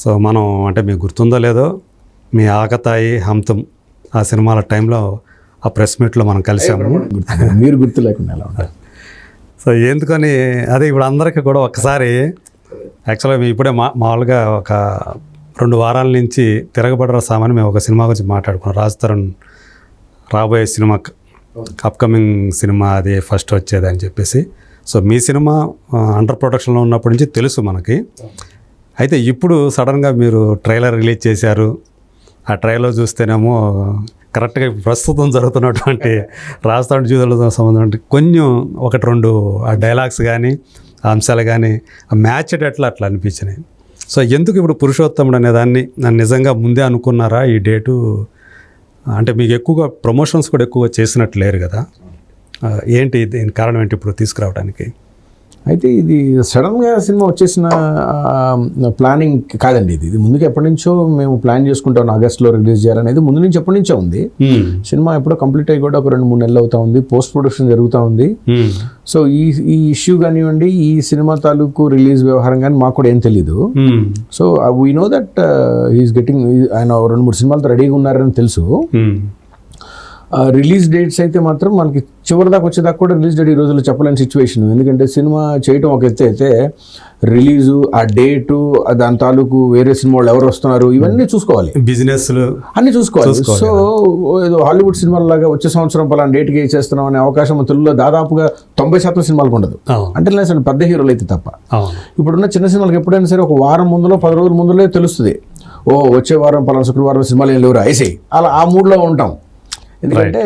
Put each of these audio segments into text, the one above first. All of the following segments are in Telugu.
సో మనం అంటే మీకు గుర్తుందో లేదో మీ ఆకతాయి హంతం ఆ సినిమాల టైంలో ఆ ప్రెస్ మీట్లో మనం కలిసాము. మీరు గుర్తు లేకుండా ఎలా ఉంటారు. సో ఎందుకని అదే ఇప్పుడు అందరికీ కూడా ఒక్కసారి యాక్చువల్గా ఇప్పుడే మామూలుగా ఒక 2 వారాల నుంచి తిరగబడరా సామాని మేము ఒక సినిమా గురించి మాట్లాడుకున్నాం. రాజ్ తరుణ్ రాబోయే సినిమా అప్కమింగ్ సినిమా అది ఫస్ట్ వచ్చేది అని చెప్పేసి. సో మీ సినిమా అండర్ ప్రొడక్షన్లో ఉన్నప్పటి నుంచి తెలుసు మనకి. అయితే ఇప్పుడు సడన్గా మీరు ట్రైలర్ రిలీజ్ చేశారు. ఆ ట్రైలర్ చూస్తేనేమో కరెక్ట్గా ప్రస్తుతం జరుగుతున్నటువంటి రాజ్ తరుణ్ జీవితంలో సంబంధం కొంచెం 1-2 ఆ డైలాగ్స్ కానీ ఆ అంశాలు కానీ మ్యాచ్ అట్లా అనిపించినాయి. సో ఎందుకు ఇప్పుడు పురుషోత్తముడు అనే దాన్ని నిజంగా ముందే అనుకున్నారా ఈ డేటు? అంటే మీకు ఎక్కువగా ప్రమోషన్స్ కూడా ఎక్కువగా చేసినట్టు లేరు కదా, ఏంటి దీని కారణం ఏంటి ఇప్పుడు తీసుకురావడానికి? అయితే ఇది సడన్గా సినిమా వచ్చేసిన ప్లానింగ్ కాదండి. ఇది ముందుకు ఎప్పటి నుంచో మేము ప్లాన్ చేసుకుంటాం ఆగస్ట్లో రిలీజ్ చేయాలనేది ముందు నుంచి ఎప్పటి నుంచో ఉంది. సినిమా ఎప్పుడో కంప్లీట్ అయ్యి కూడా ఒక 2-3 నెలలు అవుతా ఉంది. పోస్ట్ ప్రొడక్షన్ జరుగుతూ ఉంది. సో ఈ ఇష్యూ కానివ్వండి, ఈ సినిమా తాలూకు రిలీజ్ వ్యవహారం కానీ మాకు కూడా ఏం తెలీదు. So we know that he is getting, ఆయన 2-3 సినిమాలతో రెడీగా ఉన్నారని తెలుసు. రిలీజ్ డేట్స్ అయితే మాత్రం మనకి చివరిదాకా వచ్చేదాకా కూడా రిలీజ్ డేట్ ఈ రోజుల్లో చెప్పలేని సిచ్యువేషన్. ఎందుకంటే సినిమా చేయటం ఒక ఎత్తు అయితే రిలీజు, ఆ డేటు, దాని తాలూకు వేరే సినిమా వాళ్ళు ఎవరు వస్తున్నారు ఇవన్నీ చూసుకోవాలి, బిజినెస్ అన్నీ చూసుకోవాలి. సో ఏదో హాలీవుడ్ సినిమాల లాగా వచ్చే సంవత్సరం పలానా డేట్కి చేస్తున్నాం అనే అవకాశం తెలుగులో దాదాపుగా 90% సినిమాలకు ఉండదు. అంటే లేదు పెద్ద హీరోలు అయితే తప్ప. ఇప్పుడున్న చిన్న సినిమాలకు ఎప్పుడైనా సరే ఒక వారం ముందులో 10 రోజుల ముందులో తెలుస్తుంది. వచ్చే వారం పలానా శుక్రవారం సినిమాలు ఏం లేవురా ఐసే, అలా ఆ మూడ్లో ఉంటాం. ఎందుకంటే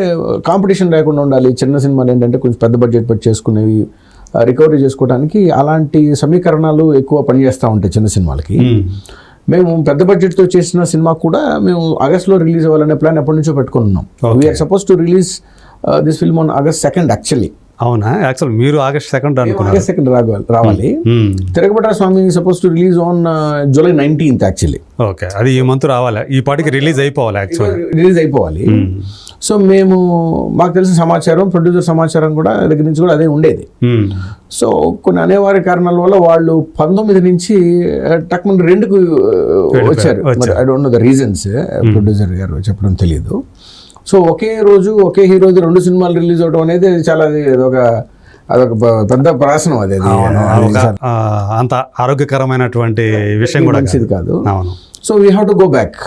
కాంపిటీషన్ లేకుండా ఉండాలి. చిన్న సినిమాలు ఏంటంటే కొంచెం పెద్ద బడ్జెట్ పెట్టి చేసుకునేవి, రికవరీ చేసుకోవడానికి అలాంటి సమీకరణాలు ఎక్కువ పనిచేస్తూ ఉంటాయి చిన్న సినిమాలకి. మేము పెద్ద బడ్జెట్తో చేసిన సినిమా కూడా మేము ఆగస్ట్లో రిలీజ్ అవ్వాలనే ప్లాన్ ఎప్పటి నుంచో పెట్టుకుని ఉన్నాం. We are suppose to release this film on August 2 actually. అవునా? యాక్చువల్ మీరు August 2 అనుకున్నారు. August 2 రావాలి. Tiragabadda Swami suppose to release on July 19 actually. Okay, అది ఈ మంత్ రావాలి, ఈ పాటికి రిలీజ్ అయిపోవాలి, యాక్చువల్లీ రిలీజ్ అయిపోవాలి. సో మేము మాకు తెలిసిన సమాచారం, ప్రొడ్యూసర్ సమాచారం కూడా దగ్గర నుంచి కూడా అదే ఉండేది. సో కొన్ని అనేవారి కారణాల వల్ల వాళ్ళు 19 నుంచి టక్మన్ 2కు వచ్చారు. I don't know the reasons, producer గారు చెప్పడం తెలియదు. సో ఒకే రోజు ఒకే హీరోది 2 సినిమాలు రిలీజ్ అవడం అనేది చాలా అదొక పెద్ద ప్రాసనం. అది అంత ఆరోగ్యకరమైనటువంటి విషయం కూడా మంచిది కాదు. So we have to go back.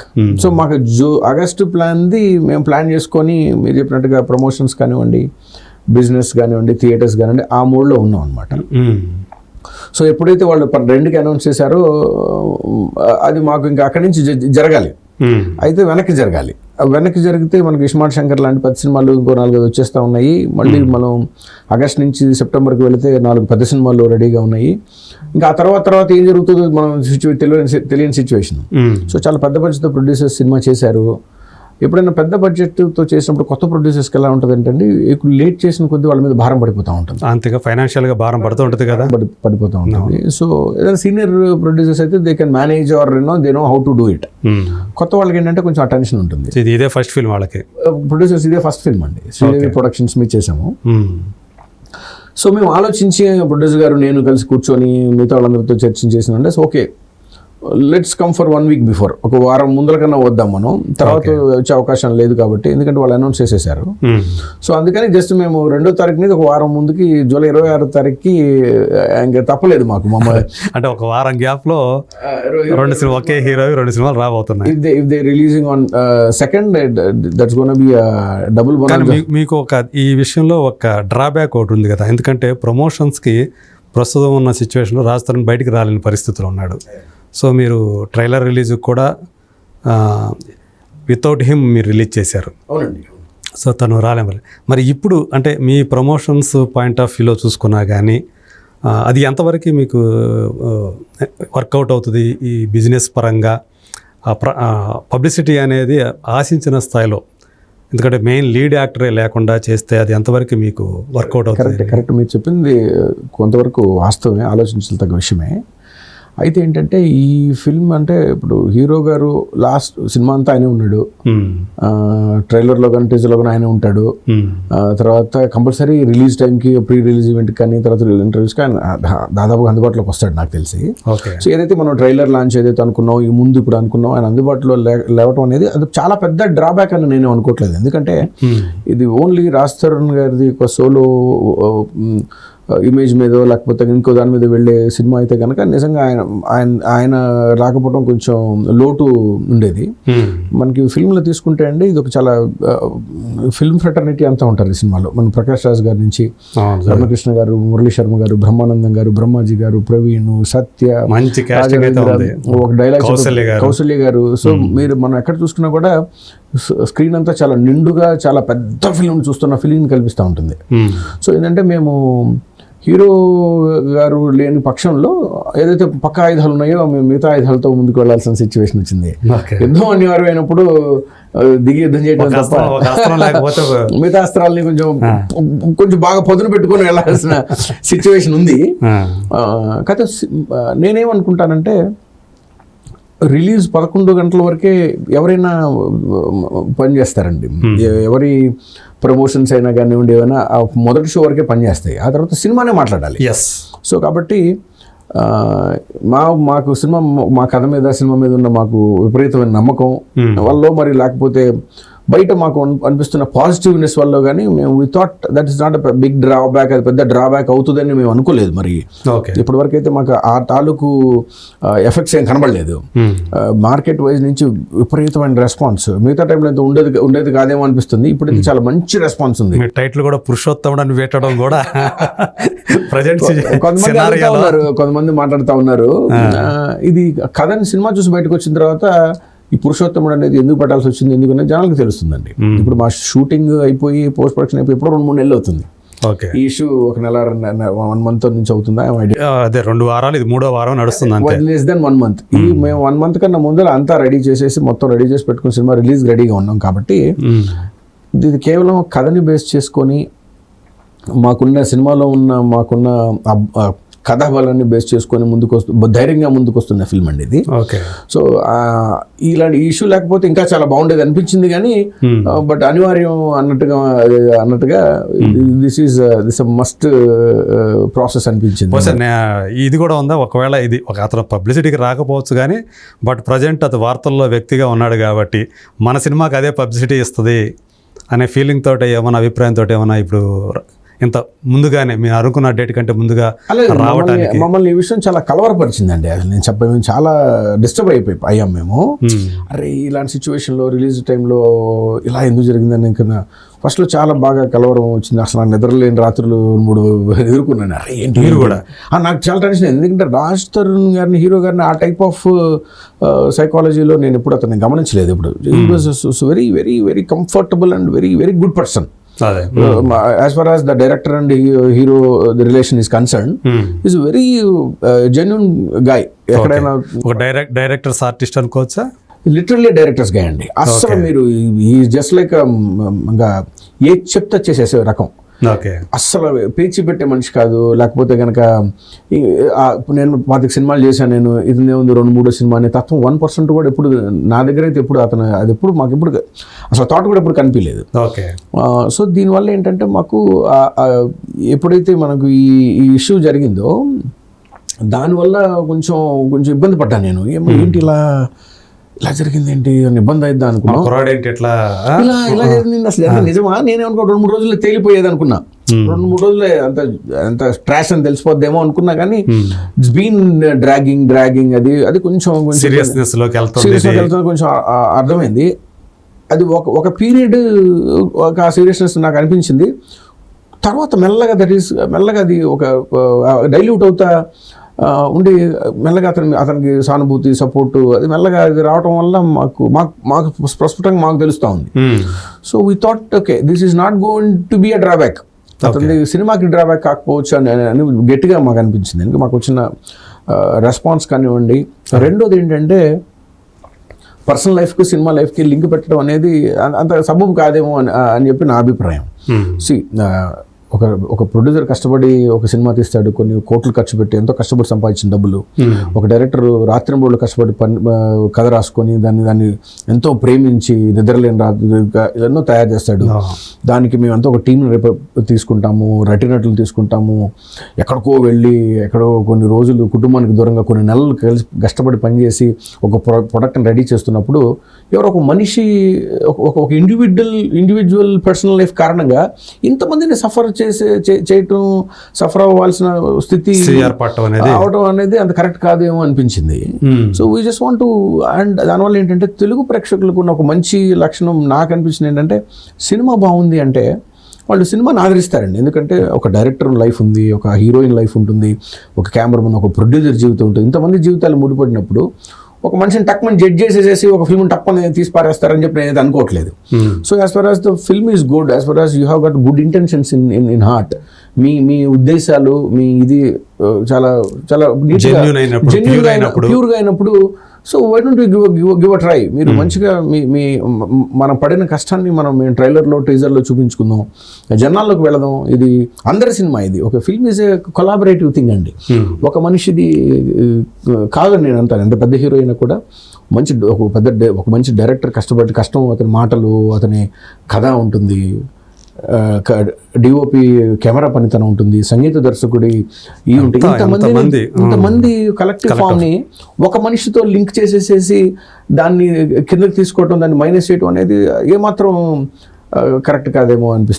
So మాకు ఆగస్టు ప్లాన్ది మేము ప్లాన్ చేసుకొని మీరు చెప్పినట్టుగా ప్రమోషన్స్ కానివ్వండి, బిజినెస్ కానివ్వండి, థియేటర్స్ కానివ్వండి, ఆ మూడ్లో ఉన్నాం అనమాట. సో ఎప్పుడైతే వాళ్ళు 2కి అనౌన్స్ చేశారో అది మాకు ఇంకా అక్కడి నుంచి జరగాలి. అయితే వెనక్కి జరగాలి. వెనక్కి జరిగితే మనకి ఇస్మార్ట్ శంకర్ లాంటి 10 సినిమాలు ఇంకో 4 వచ్చేస్తూ ఉన్నాయి. మళ్ళీ మనం ఆగస్ట్ నుంచి సెప్టెంబర్కి వెళితే 4 పెద్ద సినిమాలు రెడీగా ఉన్నాయి. ఇంకా ఆ తర్వాత ఏం జరుగుతుందో మనం తెలియని సిచ్యువేషన్. సో చాలా పెద్ద బడ్జెట్తో ప్రొడ్యూసర్స్ సినిమా చేశారు. ఎప్పుడైనా పెద్ద బడ్జెట్తో చేసినప్పుడు కొత్త ప్రొడ్యూసర్స్కి ఎలా ఉంటుంది అంటే లేట్ చేసిన కొద్దీ వాళ్ళ మీద భారం పడిపోతూ ఉంటుంది. అంతేగా ఫైనాన్షియల్గా భారం పడుతూ ఉంటుంది కదా, పడిపోతూ ఉంటుంది. సో ఏదైనా సీనియర్ ప్రొడ్యూసర్స్ అయితే they can manage or they know how to do it. కొత్త వాళ్ళకి ఏంటంటే కొంచెం అటెన్షన్ ఉంటుంది. ఇదే ఫస్ట్ ఫిల్మ్ వాళ్ళకి, ప్రొడ్యూసర్స్ ఇదే ఫస్ట్ ఫిల్మ్ అండి. శ్రీదేవి ప్రొడక్షన్స్ మీద చేసాము. సో మేము ఆలోచించి ప్రొడ్యూసర్ గారు నేను కలిసి కూర్చొని మిగతా వాళ్ళందరితో చర్చించేసినంటే okay let's come for 1 week before, ఒక వారం ముందర కన్నా వద్దాం మనం, తర్వాత వచ్చే అవకాశం లేదు కాబట్టి, ఎందుకంటే వాళ్ళు అనౌన్స్ చేసేసారు. సో అందుకని జస్ట్ మేము 2వ తారీఖు మీద ఒక వారం ముందుకి July 26వ తారీఖుకి ఇంకా తప్పలేదు మాకు. మమ్మల్ని అంటే ఒక వారం గ్యాప్లో 2 సినిమా ఒకే హీరో 2 సినిమాలు రాబోతున్నాయి. If they releasing on 2nd that's gonna B double bonus. మీకు ఈ విషయంలో ఒక డ్రాబ్యాక్ ఒకటి ఉంది కదా, ఎందుకంటే ప్రమోషన్స్కి ప్రస్తుతం ఉన్న సిచ్యువేషన్లో రాజ్ తరుణ్ బయటికి రాలేని పరిస్థితిలో ఉన్నాడు. సో మీరు ట్రైలర్ రిలీజ్ కూడా వితౌట్ హిమ్ మీరు రిలీజ్ చేశారు. అవునండి. సో తను రాలేమని మరి ఇప్పుడు అంటే మీ ప్రమోషన్స్ పాయింట్ ఆఫ్ వ్యూలో చూసుకున్నా కానీ అది ఎంతవరకు మీకు వర్కౌట్ అవుతుంది ఈ బిజినెస్ పరంగా? పబ్లిసిటీ అనేది ఆశించిన స్థాయిలో, ఎందుకంటే మెయిన్ లీడ్ యాక్టరే లేకుండా చేస్తే అది ఎంతవరకు మీకు వర్కౌట్ అవుతుంది? కరెక్ట్ మీరు చెప్పింది కొంతవరకు వాస్తవమే, ఆలోచించదగ్గ విషయమే. అయితే ఏంటంటే ఈ ఫిల్మ్ అంటే ఇప్పుడు హీరో గారు లాస్ట్ సినిమా అంతా ఆయనే ఉన్నాడు, ట్రైలర్లో కానీ టీజర్లో కానీ ఆయనే ఉంటాడు. తర్వాత కంపల్సరీ రిలీజ్ టైంకి ప్రీ రిలీజ్ ఈవెంట్కి కానీ తర్వాత ఇంటర్వ్యూస్కి ఆయన దాదాపుగా అందుబాటులోకి వస్తాడు నాకు తెలిసి. సో ఏదైతే మనం ట్రైలర్ లాంచ్ ఏదైతే అనుకున్నాం ఈ ముందు ఇప్పుడు అనుకున్నాం ఆయన అందుబాటులో లేవటం అనేది అది చాలా పెద్ద డ్రాబ్యాక్ అని నేను అనుకోవట్లేదు. ఎందుకంటే ఇది ఓన్లీ రాజ్ తరుణ్ గారిది ఒక సోలో ఇమేజ్ మీదో లేకపోతే ఇంకో దాని మీద వెళ్ళే సినిమా అయితే కనుక నిజంగా ఆయన రాకపోవడం కొంచెం లోటు ఉండేది. మనకి ఫిల్మ్లో తీసుకుంటే అండి ఇది ఒక చాలా ఫిల్మ్ ఫ్రెటర్నిటీ అంతా ఉంటారు ఈ సినిమాలో. మన ప్రకాష్ రాజ్ గారి నుంచి రమకృష్ణ గారు, మురళీ శర్మ గారు, బ్రహ్మానందం గారు, బ్రహ్మాజీ గారు, ప్రవీణ్, సత్య, ఒక డైలాగ్ కౌశల్య గారు. సో మీరు మనం ఎక్కడ చూసుకున్నా కూడా స్క్రీన్ అంతా చాలా నిండుగా చాలా పెద్ద ఫిల్మ్ చూస్తున్న ఫీలింగ్ కల్పిస్తూ ఉంటుంది. సో ఏంటంటే మేము హీరో గారు లేని పక్షంలో ఏదైతే పక్క ఆయుధాలు ఉన్నాయో మేము మిగతా ఆయుధాలతో ముందుకు వెళ్లాల్సిన సిచ్యువేషన్ వచ్చింది. యుద్ధం అనివార్యమైనప్పుడు దిగి యుద్ధం చేయడం తప్ప మిగతా అస్త్రాలని కొంచెం బాగా పదును పెట్టుకొని వెళ్ళాల్సిన సిచ్యువేషన్ ఉంది. కాకపోతే నేనేమనుకుంటానంటే రిలీజ్ 11 గంటల వరకే ఎవరైనా పనిచేస్తారండి. ఎవరి ప్రమోషన్స్ అయినా కానివ్వండి ఏమైనా మొదటి షో వరకే పనిచేస్తాయి, ఆ తర్వాత సినిమానే మాట్లాడాలి. సో కాబట్టి మాకు సినిమా మా కథ మీద సినిమా మీద ఉన్న మాకు విపరీతమైన నమ్మకం వల్ల మరి లేకపోతే బయట మాకు అనిపిస్తున్న పాజిటివ్నెస్ వల్ల కానీ మేము we thought that is not big drawback, అది పెద్ద డ్రాబ్యాక్ అవుతుందని మేము అనుకోలేదు. మరి ఇప్పటి వరకు అయితే మాకు ఆ తాలూకు ఎఫెక్ట్స్ ఏం కనబడలేదు. మార్కెట్ వైజ్ నుంచి విపరీతమైన రెస్పాన్స్ మిగతా టైంలో ఎంత ఉండేది కాదేమో అనిపిస్తుంది. ఇప్పుడు చాలా మంచి రెస్పాన్స్ ఉంది. టైటిల్ కూడా పురుషోత్తముడు అని పెట్టడం కూడా కొంతమంది మాట్లాడుతూ ఉన్నారు. ఇది కథని సినిమా చూసి బయటకు వచ్చిన తర్వాత ఈ పురుషోత్తముడు అనేది ఎందుకు పెట్టాల్సి వచ్చింది ఎందుకనేది జనాలకు తెలుస్తుందండి. ఇప్పుడు మా షూటింగ్ అయిపోయి పోస్ట్ ప్రొడక్షన్ అయిపోయి ఇప్పుడు 2-3 నెలలు అవుతుంది. ఈ ఇష్యూ ఒక నెల 1 month నుంచి అవుతుందా అదే 2 వారాలు, ఇది 3వ వారం నడుస్తుంది. Less than 1 month. ఈ మేము 1 month కన్నా ముందర అంతా రెడీ చేసేసి మొత్తం రెడీ చేసి పెట్టుకుని సినిమా రిలీజ్ రెడీగా ఉన్నాం. కాబట్టి ఇది కేవలం కథని బేస్ చేసుకొని మాకున్న కథాబలాన్ని బేస్ చేసుకొని ధైర్యంగా ముందుకు వస్తున్న ఫిల్మ్ అండి ఇది. సో ఇలాంటి ఇష్యూ లేకపోతే ఇంకా చాలా బాగుండేది అనిపించింది కానీ బట్ అనివార్యం అన్నట్టుగా దిస్ మస్ట్ ప్రాసెస్ అనిపించింది. ఇది కూడా ఉందా, ఒకవేళ ఇది అతను పబ్లిసిటీకి రాకపోవచ్చు కానీ బట్ ప్రజెంట్ అతను వార్తల్లో వ్యక్తిగా ఉన్నాడు కాబట్టి మన సినిమాకి అదే పబ్లిసిటీ ఇస్తుంది అనే ఫీలింగ్ తోటి ఏమైనా అభిప్రాయంతో ఏమైనా ఇప్పుడు ఇంత ముందుగానే మీరు అనుకున్న డేట్ కంటే ముందుగా రావడానికి మమ్మల్ని ఈ విషయం చాలా కలవరపరిచిందండి. అసలు నేను మేము చాలా డిస్టర్బ్ అయ్యాం మేము. అరే ఇలాంటి సిచ్యువేషన్లో రిలీజ్ టైంలో ఇలా ఎందుకు జరిగిందని ఇంకా ఫస్ట్లో చాలా బాగా కలవరం వచ్చింది. అసలు నిద్రలేని రాత్రులు 3 ఎదుర్కొన్నాను. అరే ఏంటి మీరు కూడా నాకు చాలా టెన్షన్. ఎందుకంటే రాజ్ తరుణ్ గారిని హీరో గారిని ఆ టైప్ ఆఫ్ సైకాలజీలో నేను ఎప్పుడు అతన్ని గమనించలేదు. ఇప్పుడు he was very very very comfortable and very very good person. As far as the director and hero the relation is concerned, is a very genuine guy. ఎక్కడైనా ఒక డైరెక్టర్స్ ఆర్టిస్ట్ అనుకోవచ్చా? లిటరల్లీ డైరెక్టర్స్ గా అండి. అస్సలు మీరు ఈ జస్ట్ లైక్ ఇంకా ఏ చెప్తే చేసేసే రకం. అస్సలు పేచి పెట్టే మనిషి కాదు. లేకపోతే కనుక నేను 25 సినిమాలు చేశాను, నేను ఇది ఉంది 2-3 సినిమా అనే తత్వం 1% కూడా ఎప్పుడు నా దగ్గర అయితే ఎప్పుడు అది ఎప్పుడు మాకు ఎప్పుడు అసలు థాట్ కూడా ఎప్పుడు కనిపించలేదు. సో దీనివల్ల ఏంటంటే మాకు ఎప్పుడైతే మనకు ఈ ఇష్యూ జరిగిందో దానివల్ల కొంచెం ఇబ్బంది పడ్డాను నేను. ఏంటి ఇలా జరిగింది, ఏంటి అని ఇబ్బంది అయిద్దా అనుకున్నా. ఇలా జరిగింది అసలు నిజమా? నేనే అనుకో 2-3 రోజుల్లో తేలిపోయేది అనుకున్నా. 2-3 రోజులే అంత స్ట్రాష్ అని తెలిసిపోద్దేమో అనుకున్నా కానీ ఇట్స్ బీన్ డ్రాగింగ్ అది కొంచెం సీరియస్నెస్లోకి కొంచెం అర్థమైంది. అది ఒక పీరియడ్ ఒక సీరియస్నెస్ నాకు అనిపించింది. తర్వాత మెల్లగా అది ఒక డైల్యూట్ అవుతా ఉండి మెల్లగా అతనికి సానుభూతి సపోర్టు అది మెల్లగా అది రావటం వల్ల మాకు ప్రస్ఫుటంగా మాకు తెలుస్తూ ఉంది. So we thought okay this is not going to be a drawback. అతని సినిమాకి డ్రాబ్యాక్ కాకపోవచ్చు అని గట్టిగా మాకు అనిపించింది. ఎందుకంటే మాకు వచ్చిన రెస్పాన్స్ కానివ్వండి. రెండోది ఏంటంటే పర్సనల్ లైఫ్కి సినిమా లైఫ్కి లింక్ పెట్టడం అనేది అంత సబబు కాదేమో అని చెప్పి నా అభిప్రాయం. ఒక ప్రొడ్యూసర్ కష్టపడి ఒక సినిమా తీస్తాడు, కొన్ని కోట్లు ఖర్చు పెట్టి ఎంతో కష్టపడి సంపాదించిన డబ్బులు. ఒక డైరెక్టర్ రాత్రింబోళ్ళు కష్టపడి కథ రాసుకొని దాన్ని ఎంతో ప్రేమించి నిద్రలేని రాత్రిగా ఎన్నో తయారు చేస్తాడు. దానికి మేము ఎంతో ఒక టీంని తీసుకుంటాము, నటీనటులు తీసుకుంటాము, ఎక్కడికో వెళ్ళి ఎక్కడో కొన్ని రోజులు కుటుంబానికి దూరంగా కొన్ని నెలలు కలిసి కష్టపడి పనిచేసి ఒక ప్రొడక్ట్ని రెడీ చేస్తున్నప్పుడు ఎవరో ఒక మనిషి ఒక ఇండివిజువల్ పర్సనల్ లైఫ్ కారణంగా ఇంతమందిని సఫర్ చేయటం, సఫర్ అవ్వాల్సిన స్థితి అవడం అనేది అంత కరెక్ట్ కాదేమో అనిపించింది. So we just want to, and దానివల్ల ఏంటంటే తెలుగు ప్రేక్షకులకు ఉన్న ఒక మంచి లక్షణం నాకు అనిపించింది ఏంటంటే, సినిమా బాగుంది అంటే వాళ్ళు సినిమాని ఆదరిస్తారండి. ఎందుకంటే ఒక డైరెక్టర్ లైఫ్ ఉంది, ఒక హీరోయిన్ లైఫ్ ఉంటుంది, ఒక కెమెరామన్, ఒక ప్రొడ్యూసర్ జీవితం ఉంటుంది. ఇంతమంది జీవితాలు ముడిపడినప్పుడు ఒక మనిషిని టక్మని జడ్జ్ చేసేసి ఒక ఫిల్మ్ టక్మని తీసి పారేస్తారని చెప్పి నేను అనుకోవట్లేదు. So as far as the film is good, as far as you have got good intentions in heart, మీ ఉద్దేశాలు, మీ ఇది చాలా చాలా ప్యూర్గా అయినప్పుడు, so why don't you give a try. మీరు మంచిగా మనం పడిన కష్టాన్ని మేము ట్రైలర్లో టీజర్లో చూపించుకుందాం, జనాల్లోకి వెళదాం. ఇది అందరి సినిమా, ఇది ఒక film is a collaborative thing అండి. ఒక మనిషిది కాదని నేను అంటాను. ఎంత పెద్ద హీరో అయినా కూడా ఒక మంచి డైరెక్టర్ కష్టం, అతని మాటలు, అతని కథ ఉంటుంది, డిఓపి కెమెరా పనితనం ఉంటుంది, సంగీత దర్శకుడి ఉంటుంది. ఇంతమంది కలెక్టివ్ ఫామ్ ని ఒక మనిషితో లింక్ చేసేసేసి దాన్ని కిందకి తీసుకోవటం, దాన్ని మైనస్ చేయటం అనేది ఏమాత్రం కరెక్ట్ కాదేమో అనిపిస్తుంది.